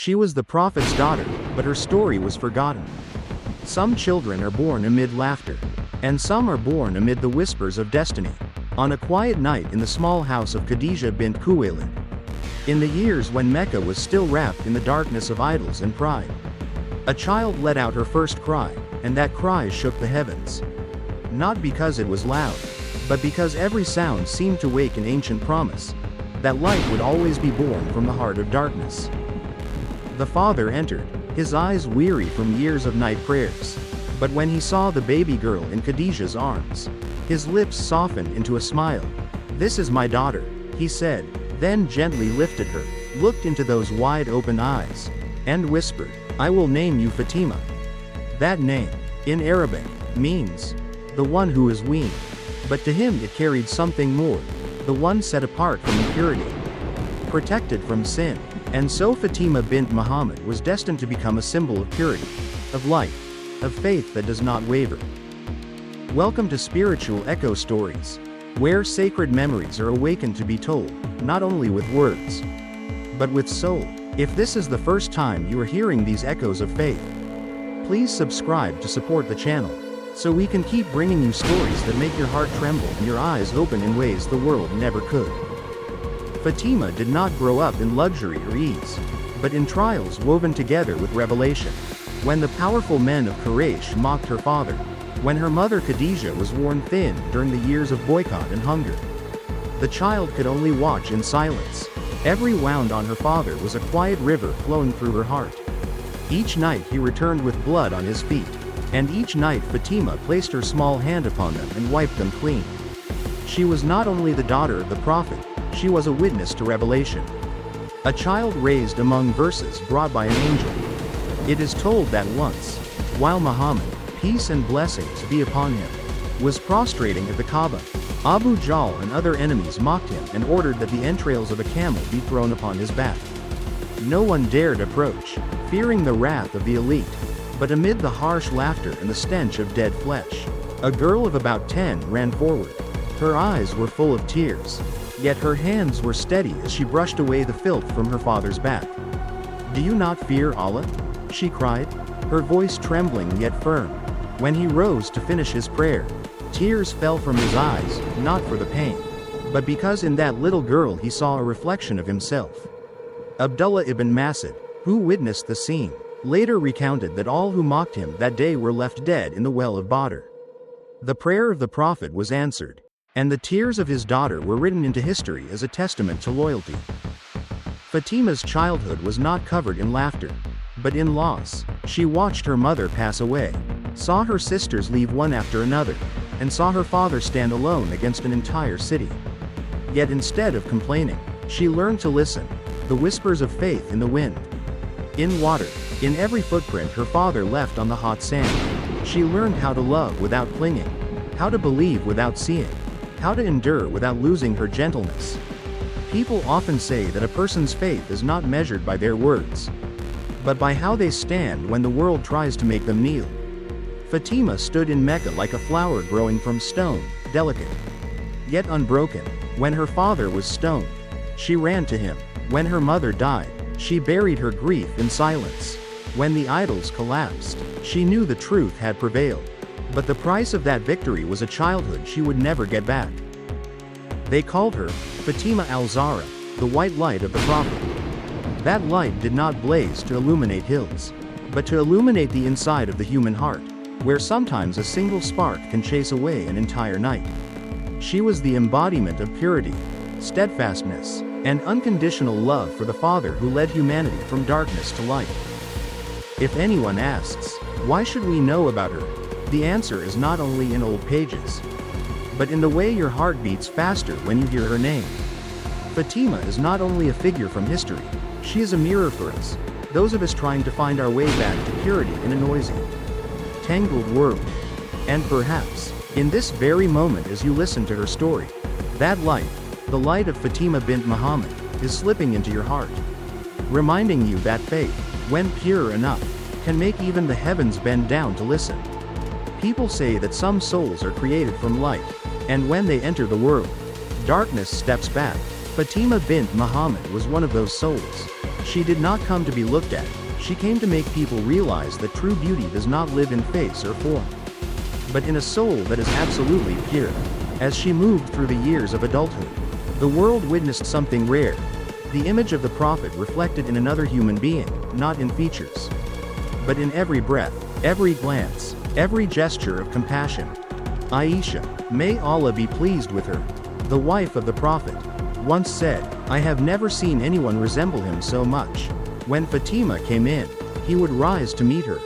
She was the Prophet's daughter, but her story was forgotten. Some children are born amid laughter, and some are born amid the whispers of destiny. On a quiet night in the small house of Khadija bint Khuwaylid, in the years when Mecca was still wrapped in the darkness of idols and pride, a child let out her first cry, and that cry shook the heavens. Not because it was loud, but because every sound seemed to wake an ancient promise, that light would always be born from the heart of darkness. The father entered, his eyes weary from years of night prayers. But when he saw the baby girl in Khadija's arms, his lips softened into a smile. "This is my daughter," he said, then gently lifted her, looked into those wide-open eyes, and whispered, "I will name you Fatima." That name, in Arabic, means, "the one who is weaned." But to him it carried something more, the one set apart from impurity, protected from sin. And so Fatima bint Muhammad was destined to become a symbol of purity, of light, of faith that does not waver. Welcome to Spiritual Echo Stories, where sacred memories are awakened to be told, not only with words, but with soul. If this is the first time you are hearing these echoes of faith, please subscribe to support the channel, so we can keep bringing you stories that make your heart tremble and your eyes open in ways the world never could. Fatima did not grow up in luxury or ease, but in trials woven together with revelation. When the powerful men of Quraysh mocked her father, when her mother Khadija was worn thin during the years of boycott and hunger, the child could only watch in silence. Every wound on her father was a quiet river flowing through her heart. Each night he returned with blood on his feet, and each night Fatima placed her small hand upon them and wiped them clean. She was not only the daughter of the Prophet, she was a witness to revelation. A child raised among verses brought by an angel. It is told that once, while Muhammad, peace and blessings be upon him, was prostrating at the Kaaba, Abu Jahl and other enemies mocked him and ordered that the entrails of a camel be thrown upon his back. No one dared approach, fearing the wrath of the elite. But amid the harsh laughter and the stench of dead flesh, a girl of about 10 ran forward. Her eyes were full of tears, yet her hands were steady as she brushed away the filth from her father's back. "Do you not fear Allah?" she cried, her voice trembling yet firm. When he rose to finish his prayer, tears fell from his eyes, not for the pain, but because in that little girl he saw a reflection of himself. Abdullah ibn Mas'ud, who witnessed the scene, later recounted that all who mocked him that day were left dead in the well of Badr. The prayer of the Prophet was answered, and the tears of his daughter were written into history as a testament to loyalty. Fatima's childhood was not covered in laughter, but in loss. She watched her mother pass away, saw her sisters leave one after another, and saw her father stand alone against an entire city. Yet instead of complaining, she learned to listen, the whispers of faith in the wind, in water, in every footprint her father left on the hot sand. She learned how to love without clinging, how to believe without seeing, how to endure without losing her gentleness. People often say that a person's faith is not measured by their words, but by how they stand when the world tries to make them kneel. Fatima stood in Mecca like a flower growing from stone, delicate, yet unbroken. When her father was stoned, she ran to him. When her mother died, she buried her grief in silence. When the idols collapsed, she knew the truth had prevailed. But the price of that victory was a childhood she would never get back. They called her Fatima al-Zahra, the white light of the Prophet. That light did not blaze to illuminate hills, but to illuminate the inside of the human heart, where sometimes a single spark can chase away an entire night. She was the embodiment of purity, steadfastness, and unconditional love for the Father who led humanity from darkness to light. If anyone asks, why should we know about her? The answer is not only in old pages, but in the way your heart beats faster when you hear her name. Fatima is not only a figure from history, she is a mirror for us, those of us trying to find our way back to purity in a noisy, tangled world. And perhaps, in this very moment as you listen to her story, that light, the light of Fatima bint Muhammad, is slipping into your heart, reminding you that faith, when pure enough, can make even the heavens bend down to listen. People say that some souls are created from light, and when they enter the world, darkness steps back. Fatimah bint Muhammad was one of those souls. She did not come to be looked at, she came to make people realize that true beauty does not live in face or form, but in a soul that is absolutely pure. As she moved through the years of adulthood, the world witnessed something rare. The image of the Prophet reflected in another human being, not in features, but in every breath, every glance, every gesture of compassion. Aisha, may Allah be pleased with her, the wife of the Prophet, once said, "I have never seen anyone resemble him so much." When Fatima came in, he would rise to meet her,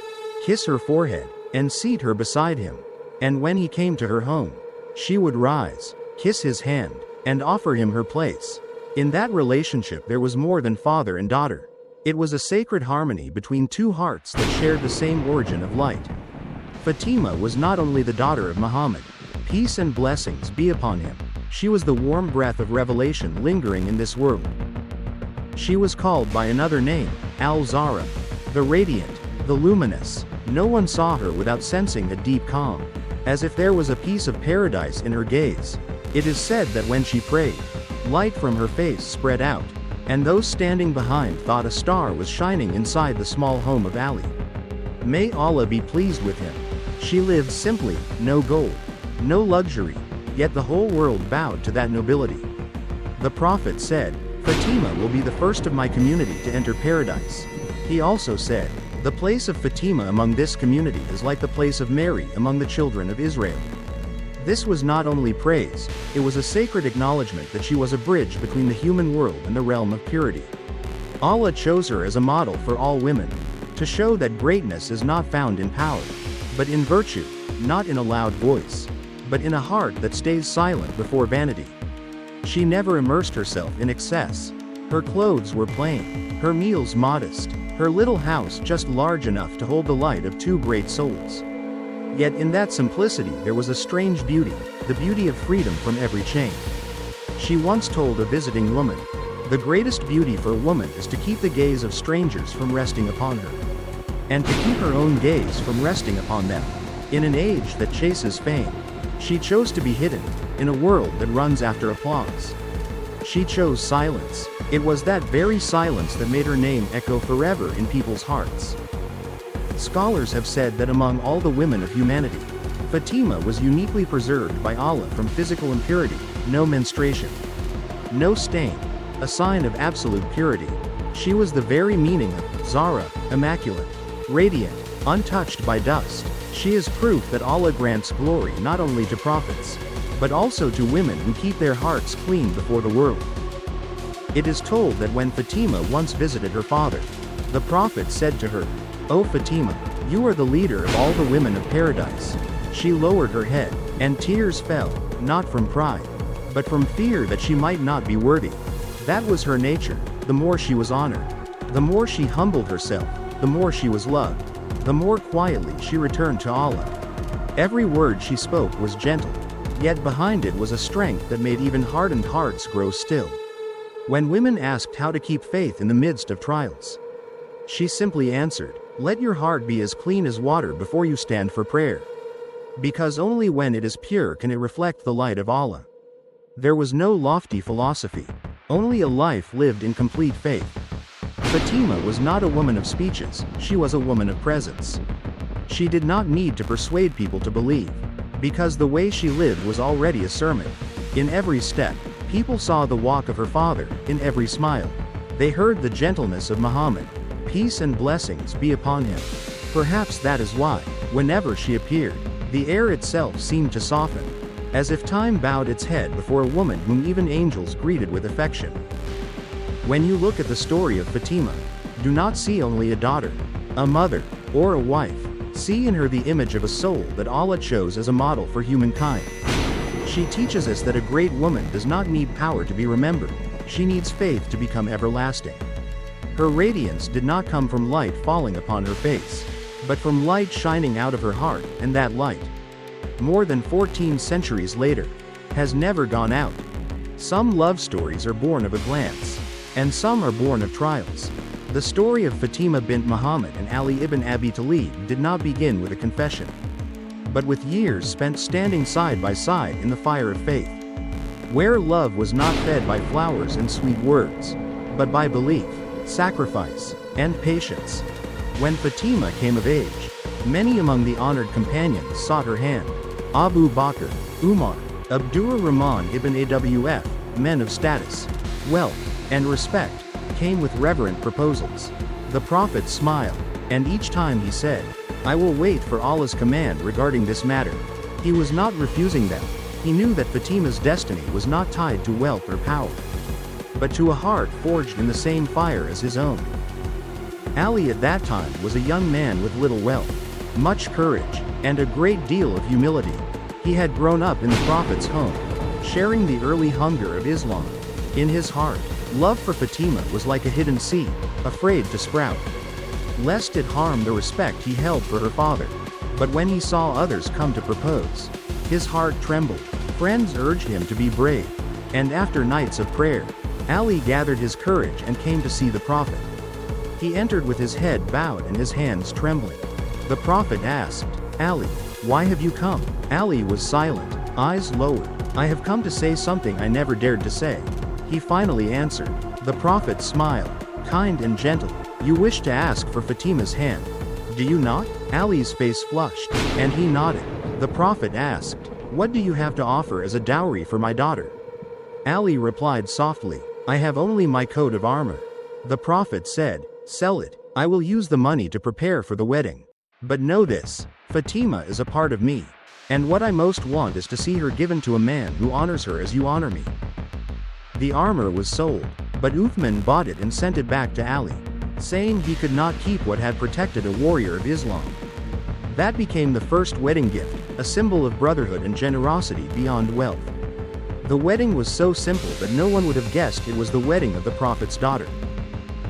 kiss her forehead, and seat her beside him. And when he came to her home, she would rise, kiss his hand, and offer him her place. In that relationship there was more than father and daughter. It was a sacred harmony between two hearts that shared the same origin of light. Fatima was not only the daughter of Muhammad, peace and blessings be upon him, she was the warm breath of revelation lingering in this world. She was called by another name, al-Zahra, the radiant, the luminous. No one saw her without sensing a deep calm, as if there was a piece of paradise in her gaze. It is said that when she prayed, light from her face spread out, and those standing behind thought a star was shining inside the small home of Ali. May Allah be pleased with him. She lived simply, no gold, no luxury, yet the whole world bowed to that nobility. The Prophet said, "Fatima will be the first of my community to enter paradise." He also said, "The place of Fatima among this community is like the place of Mary among the children of Israel." This was not only praise, it was a sacred acknowledgement that she was a bridge between the human world and the realm of purity. Allah chose her as a model for all women, to show that greatness is not found in power, but in virtue, not in a loud voice, but in a heart that stays silent before vanity. She never immersed herself in excess. Her clothes were plain, her meals modest, her little house just large enough to hold the light of two great souls. Yet in that simplicity there was a strange beauty, the beauty of freedom from every chain. She once told a visiting woman, "The greatest beauty for a woman is to keep the gaze of strangers from resting upon her, and to keep her own gaze from resting upon them." In an age that chases fame, she chose to be hidden, in a world that runs after applause. She chose silence. It was that very silence that made her name echo forever in people's hearts. Scholars have said that among all the women of humanity, Fatima was uniquely preserved by Allah from physical impurity, no menstruation, no stain, a sign of absolute purity. She was the very meaning of Zahra, immaculate, radiant, untouched by dust. She is proof that Allah grants glory not only to prophets, but also to women who keep their hearts clean before the world. It is told that when Fatima once visited her father, the Prophet said to her, "O Fatima, you are the leader of all the women of paradise." She lowered her head, and tears fell, not from pride, but from fear that she might not be worthy. That was her nature. The more she was honored, the more she humbled herself, the more she was loved, the more quietly she returned to Allah. Every word she spoke was gentle, yet behind it was a strength that made even hardened hearts grow still. When women asked how to keep faith in the midst of trials, she simply answered, "Let your heart be as clean as water before you stand for prayer. Because only when it is pure can it reflect the light of Allah." There was no lofty philosophy, only a life lived in complete faith. Fatima was not a woman of speeches, she was a woman of presence. She did not need to persuade people to believe, because the way she lived was already a sermon. In every step, people saw the walk of her father, in every smile. They heard the gentleness of Muhammad. Peace and blessings be upon him. Perhaps that is why, whenever she appeared, the air itself seemed to soften, as if time bowed its head before a woman whom even angels greeted with affection. When you look at the story of Fatima, do not see only a daughter, a mother, or a wife. See in her the image of a soul that Allah chose as a model for humankind. She teaches us that a great woman does not need power to be remembered, she needs faith to become everlasting. Her radiance did not come from light falling upon her face, but from light shining out of her heart, and that light, more than 14 centuries later, has never gone out. Some love stories are born of a glance, and some are born of trials. The story of Fatima bint Muhammad and Ali ibn Abi Talib did not begin with a confession, but with years spent standing side by side in the fire of faith. where love was not fed by flowers and sweet words, but by belief, sacrifice, and patience. When Fatima came of age, many among the honored companions sought her hand. Abu Bakr, Umar, Abdur Rahman ibn Awf, men of status, wealth, and respect, came with reverent proposals. The Prophet smiled, and each time he said, "I will wait for Allah's command regarding this matter." He was not refusing them. He knew that Fatima's destiny was not tied to wealth or power, but to a heart forged in the same fire as his own. Ali at that time was a young man with little wealth, much courage, and a great deal of humility. He had grown up in the Prophet's home, sharing the early hunger of Islam. In his heart, love for Fatima was like a hidden seed, afraid to sprout, lest it harm the respect he held for her father. But when he saw others come to propose, his heart trembled. Friends urged him to be brave, and after nights of prayer, Ali gathered his courage and came to see the Prophet. He entered with his head bowed and his hands trembling. The Prophet asked, "Ali, why have you come?" Ali was silent, eyes lowered. "I have come to say something I never dared to say," he finally answered. The Prophet smiled, kind and gentle. "You wish to ask for Fatima's hand, do you not?" Ali's face flushed, and he nodded. The Prophet asked, "What do you have to offer as a dowry for my daughter?" Ali replied softly, "I have only my coat of armor." The Prophet said, "Sell it. I will use the money to prepare for the wedding. But know this, Fatima is a part of me, and what I most want is to see her given to a man who honors her as you honor me." The armor was sold, but Uthman bought it and sent it back to Ali, saying he could not keep what had protected a warrior of Islam. That became the first wedding gift, a symbol of brotherhood and generosity beyond wealth. The wedding was so simple that no one would have guessed it was the wedding of the Prophet's daughter.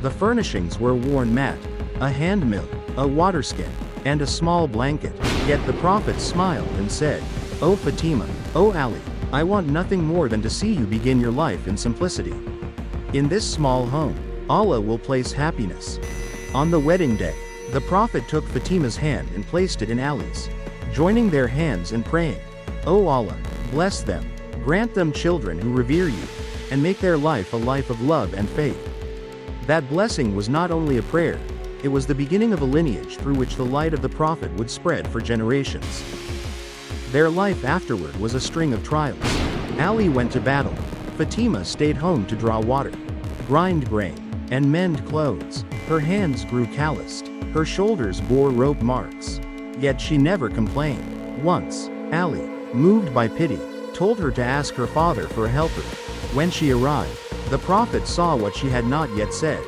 The furnishings were worn mat, a hand mill, a water skin, and a small blanket. Yet the Prophet smiled and said, "O Fatima, O Ali, I want nothing more than to see you begin your life in simplicity. In this small home, Allah will place happiness." On the wedding day, the Prophet took Fatima's hand and placed it in Ali's, joining their hands and praying, "O Allah, bless them, grant them children who revere you, and make their life a life of love and faith." That blessing was not only a prayer, it was the beginning of a lineage through which the light of the Prophet would spread for generations. Their life afterward was a string of trials. Ali went to battle. Fatima stayed home to draw water, grind grain, and mend clothes. Her hands grew calloused. Her shoulders bore rope marks. Yet she never complained. Once, Ali, moved by pity, told her to ask her father for a helper. When she arrived, the Prophet saw what she had not yet said.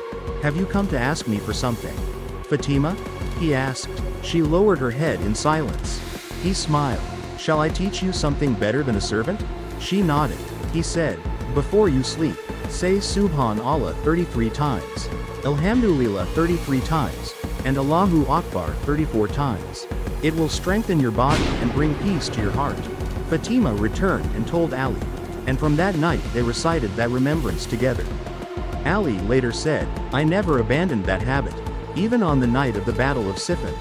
"Have you come to ask me for something, Fatima?" he asked. She lowered her head in silence. He smiled. "Shall I teach you something better than a servant?" She nodded. He said, "Before you sleep, say Subhanallah 33 times, Alhamdulillah 33 times, and Allahu Akbar 34 times. It will strengthen your body and bring peace to your heart." Fatima returned and told Ali, and from that night they recited that remembrance together. Ali later said, "I never abandoned that habit, even on the night of the Battle of Siffin."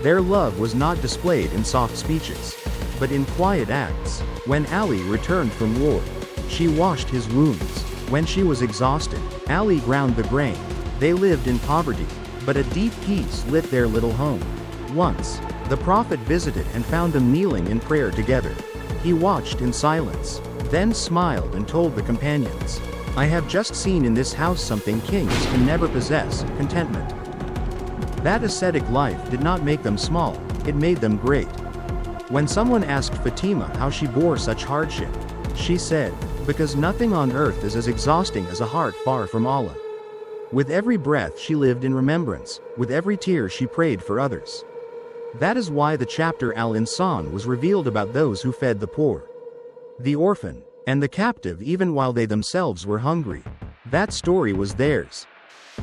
Their love was not displayed in soft speeches, but in quiet acts. When Ali returned from war, she washed his wounds. When she was exhausted, Ali ground the grain. They lived in poverty, but a deep peace lit their little home. Once, the Prophet visited and found them kneeling in prayer together. He watched in silence, then smiled and told the companions, "I have just seen in this house something kings can never possess, contentment." That ascetic life did not make them small, it made them great. When someone asked Fatima how she bore such hardship, she said, "Because nothing on earth is as exhausting as a heart far from Allah." With every breath she lived in remembrance, with every tear she prayed for others. That is why the chapter Al-Insan was revealed about those who fed the poor, the orphan, and the captive even while they themselves were hungry. That story was theirs.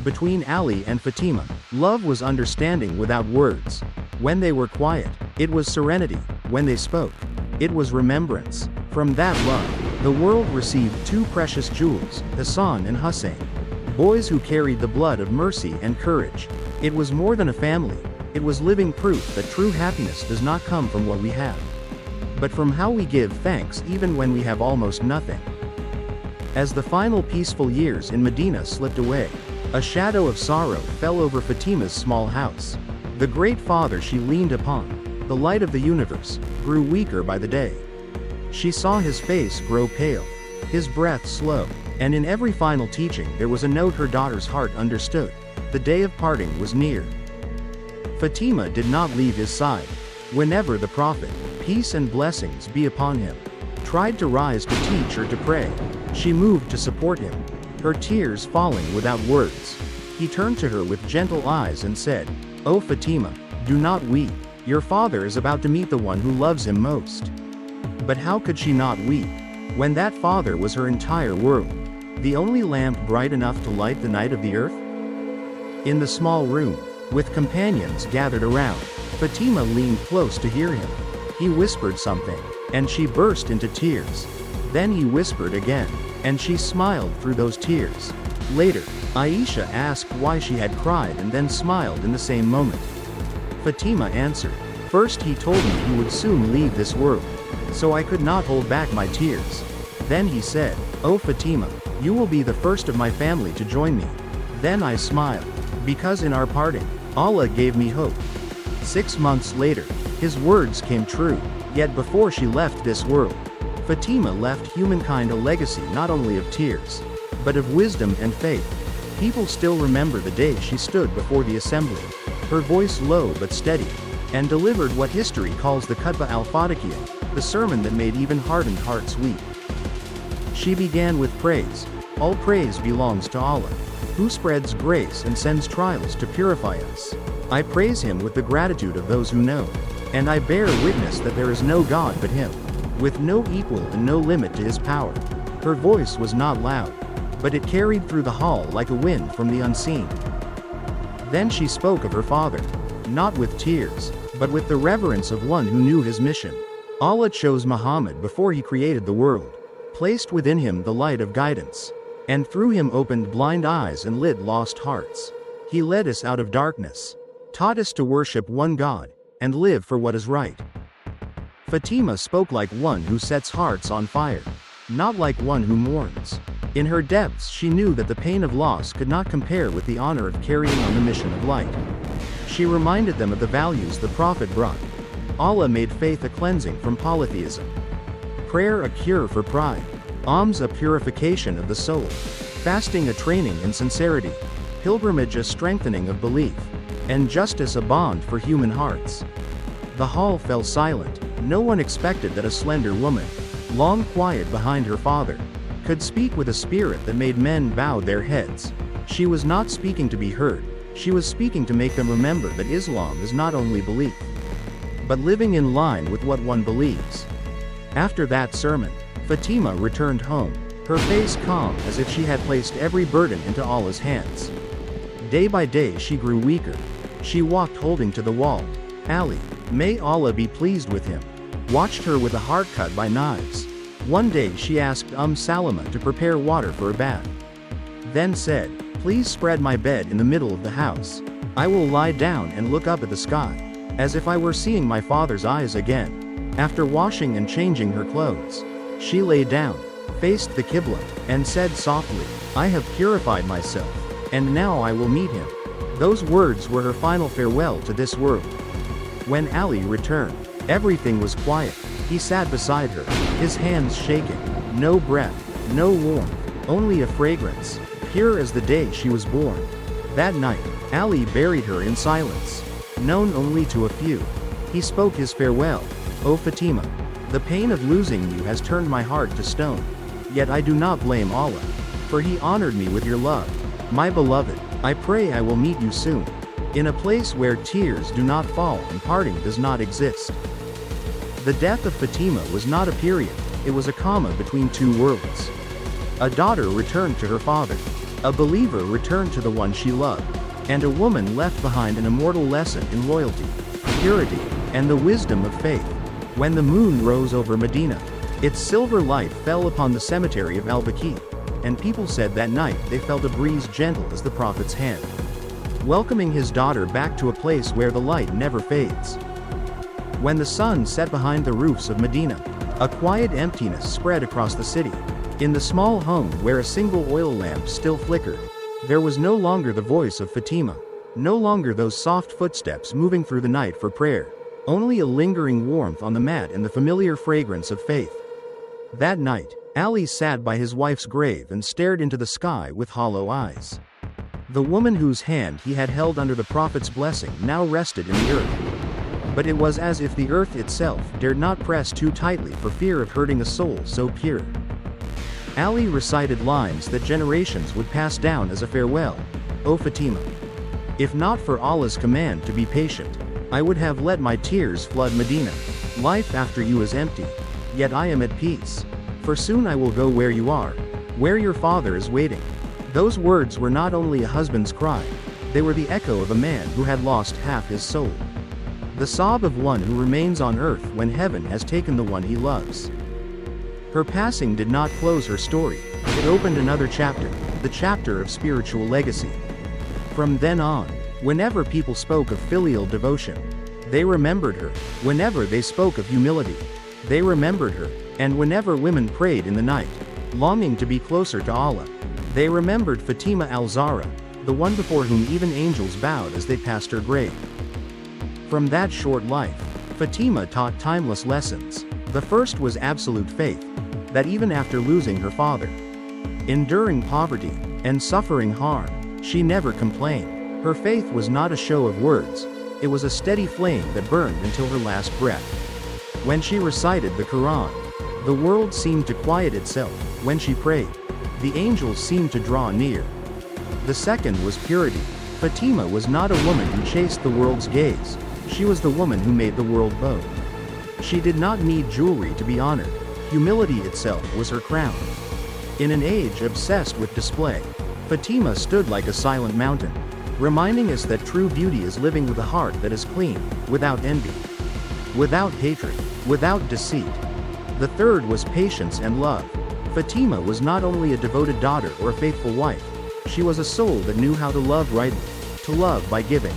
Between Ali and Fatima, love was understanding without words. When they were quiet, it was serenity. When they spoke, it was remembrance. From that love, the world received two precious jewels, Hasan and Husayn, boys who carried the blood of mercy and courage. It was more than a family, it was living proof that true happiness does not come from what we have, but from how we give thanks even when we have almost nothing. As the final peaceful years in Medina slipped away, a shadow of sorrow fell over Fatimah's small house. The great father she leaned upon, the light of the universe, grew weaker by the day. She saw his face grow pale, his breath slow, and in every final teaching there was a note her daughter's heart understood. The day of parting was near. Fatimah did not leave his side. Whenever the Prophet, peace and blessings be upon him, tried to rise to teach or to pray, she moved to support him, her tears falling without words. He turned to her with gentle eyes and said, "O Fatimah, do not weep. Your father is about to meet the one who loves him most." But how could she not weep, when that father was her entire world, the only lamp bright enough to light the night of the earth? In the small room, with companions gathered around, Fatimah leaned close to hear him. He whispered something, and she burst into tears. Then he whispered again, and she smiled through those tears. Later, Aisha asked why she had cried and then smiled in the same moment. Fatimah answered, "First he told me he would soon leave this world, so I could not hold back my tears. Then he said, 'O Fatimah, you will be the first of my family to join me.' Then I smiled, because in our parting, Allah gave me hope." 6 months later, his words came true, yet before she left this world, Fatimah left humankind a legacy not only of tears, but of wisdom and faith. People still remember the day she stood before the assembly, her voice low but steady, and delivered what history calls the Khutbah al-Fadakiyyah, the sermon that made even hardened hearts weep. She began with praise. All praise belongs to Allah, who spreads grace and sends trials to purify us. I praise him with the gratitude of those who know, and I bear witness that there is no God but him, with no equal and no limit to his power. Her voice was not loud, but it carried through the hall like a wind from the unseen. Then she spoke of her father, not with tears, but with the reverence of one who knew his mission. Allah chose Muhammad before he created the world, placed within him the light of guidance, and through him opened blind eyes and lit lost hearts. He led us out of darkness, taught us to worship one God, and live for what is right. Fatimah spoke like one who sets hearts on fire, not like one who mourns. In her depths she knew that the pain of loss could not compare with the honor of carrying on the mission of light. She reminded them of the values the Prophet brought. Allah made faith a cleansing from polytheism, prayer a cure for pride, alms a purification of the soul, fasting a training in sincerity, pilgrimage a strengthening of belief, and justice a bond for human hearts. The hall fell silent. No one expected that a slender woman, long quiet behind her father, could speak with a spirit that made men bow their heads. She was not speaking to be heard, she was speaking to make them remember that Islam is not only belief, but living in line with what one believes. After that sermon, Fatimah returned home, her face calm as if she had placed every burden into Allah's hands. Day by day she grew weaker. She walked holding to the wall. Ali, may Allah be pleased with him, watched her with a heart cut by knives. One day she asked Salama to prepare water for a bath. Then said, "Please spread my bed in the middle of the house. I will lie down and look up at the sky, as if I were seeing my father's eyes again." After washing and changing her clothes, she lay down, faced the Qibla, and said softly, "I have purified myself, and now I will meet him." Those words were her final farewell to this world. When Ali returned, everything was quiet. He sat beside her, his hands shaking. No breath, no warmth, only a fragrance, pure as the day she was born. That night, Ali buried her in silence, known only to a few. He spoke his farewell. "O Fatimah, the pain of losing you has turned my heart to stone. Yet I do not blame Allah, for he honored me with your love. My beloved, I pray I will meet you soon, in a place where tears do not fall and parting does not exist." The death of Fatimah was not a period, it was a comma between two worlds. A daughter returned to her father, a believer returned to the one she loved, and a woman left behind an immortal lesson in loyalty, purity, and the wisdom of faith. When the moon rose over Medina, its silver light fell upon the cemetery of al-Baqi, and people said that night they felt a breeze gentle as the Prophet's hand, welcoming his daughter back to a place where the light never fades. When the sun set behind the roofs of Medina, a quiet emptiness spread across the city. In the small home where a single oil lamp still flickered, there was no longer the voice of Fatima, no longer those soft footsteps moving through the night for prayer, only a lingering warmth on the mat and the familiar fragrance of faith. That night, Ali sat by his wife's grave and stared into the sky with hollow eyes. The woman whose hand he had held under the Prophet's blessing now rested in the earth. But it was as if the earth itself dared not press too tightly for fear of hurting a soul so pure. Ali recited lines that generations would pass down as a farewell. O Fatima, if not for Allah's command to be patient, I would have let my tears flood Medina. Life after you is empty, yet I am at peace. For soon I will go where you are, where your father is waiting. Those words were not only a husband's cry, they were the echo of a man who had lost half his soul. The sob of one who remains on earth when heaven has taken the one he loves. Her passing did not close her story, it opened another chapter, the chapter of spiritual legacy. From then on, whenever people spoke of filial devotion, they remembered her. Whenever they spoke of humility, they remembered her. And whenever women prayed in the night, longing to be closer to Allah, they remembered Fatima al-Zahra, the one before whom even angels bowed as they passed her grave. From that short life, Fatima taught timeless lessons. The first was absolute faith, that even after losing her father, enduring poverty, and suffering harm, she never complained. Her faith was not a show of words, it was a steady flame that burned until her last breath. When she recited the Quran, the world seemed to quiet itself. When she prayed, the angels seemed to draw near. The second was purity. Fatima was not a woman who chased the world's gaze, she was the woman who made the world bow. She did not need jewelry to be honored, humility itself was her crown. In an age obsessed with display, Fatima stood like a silent mountain, reminding us that true beauty is living with a heart that is clean, without envy, without hatred, without deceit. The third was patience and love. Fatima was not only a devoted daughter or a faithful wife, she was a soul that knew how to love rightly, to love by giving,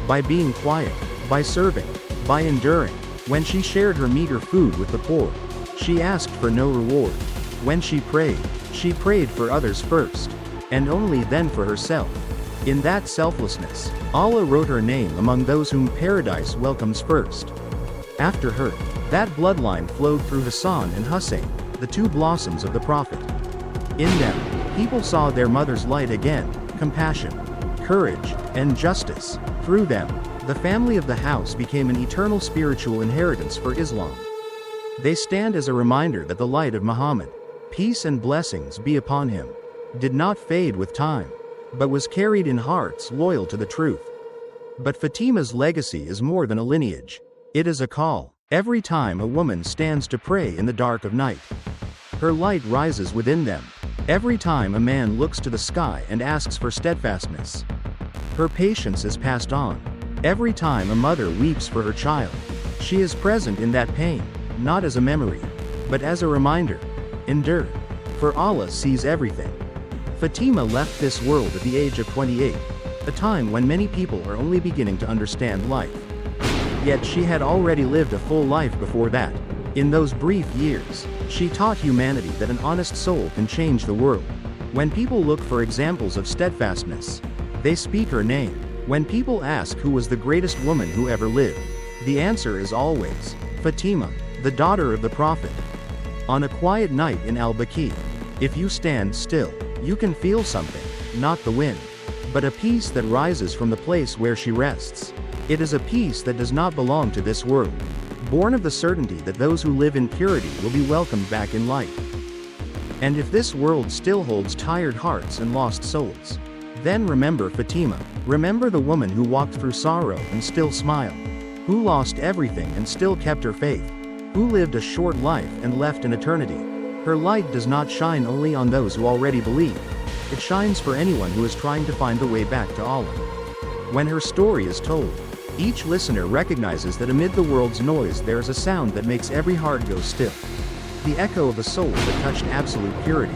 by being quiet, by serving, by enduring. When she shared her meager food with the poor, she asked for no reward. When she prayed for others first, and only then for herself. In that selflessness, Allah wrote her name among those whom paradise welcomes first. After her, that bloodline flowed through Hasan and Husayn, the two blossoms of the Prophet. In them, people saw their mother's light again, compassion, courage, and justice. Through them, the family of the house became an eternal spiritual inheritance for Islam. They stand as a reminder that the light of Muhammad, peace and blessings be upon him, did not fade with time, but was carried in hearts loyal to the truth. But Fatima's legacy is more than a lineage. It is a call. Every time a woman stands to pray in the dark of night, her light rises within them. Every time a man looks to the sky and asks for steadfastness, her patience is passed on. Every time a mother weeps for her child, she is present in that pain, not as a memory, but as a reminder. Endure, for Allah sees everything. Fatima left this world at the age of 28, a time when many people are only beginning to understand life. Yet she had already lived a full life before that. In those brief years, she taught humanity that an honest soul can change the world. When people look for examples of steadfastness, they speak her name. When people ask who was the greatest woman who ever lived, the answer is always Fatima, the daughter of the Prophet. On a quiet night in al-Baqi, if you stand still, you can feel something, not the wind, but a peace that rises from the place where she rests. It is a peace that does not belong to this world, born of the certainty that those who live in purity will be welcomed back in light. And if this world still holds tired hearts and lost souls, then remember Fatima. Remember the woman who walked through sorrow and still smiled, who lost everything and still kept her faith, who lived a short life and left an eternity. Her light does not shine only on those who already believe, it shines for anyone who is trying to find the way back to Allah. When her story is told, each listener recognizes that amid the world's noise there is a sound that makes every heart go still. The echo of a soul that touched absolute purity.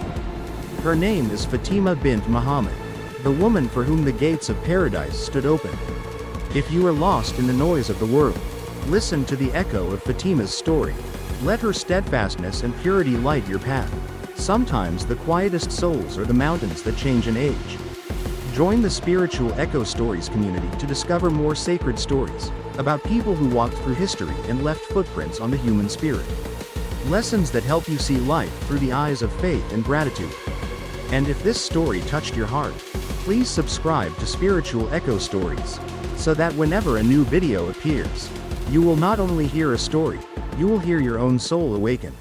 Her name is Fatima bint Muhammad, the woman for whom the gates of paradise stood open. If you are lost in the noise of the world, Listen to the echo of Fatimah's story. Let her steadfastness and purity light your path. Sometimes the quietest souls are the mountains that change an age. Join the Spiritual Echo Stories community to discover more sacred stories about people who walked through history and left footprints on the human spirit. Lessons that help you see life through the eyes of faith and gratitude. And if this story touched your heart, please subscribe to Spiritual Echo Stories, so that whenever a new video appears, you will not only hear a story, you will hear your own soul awaken.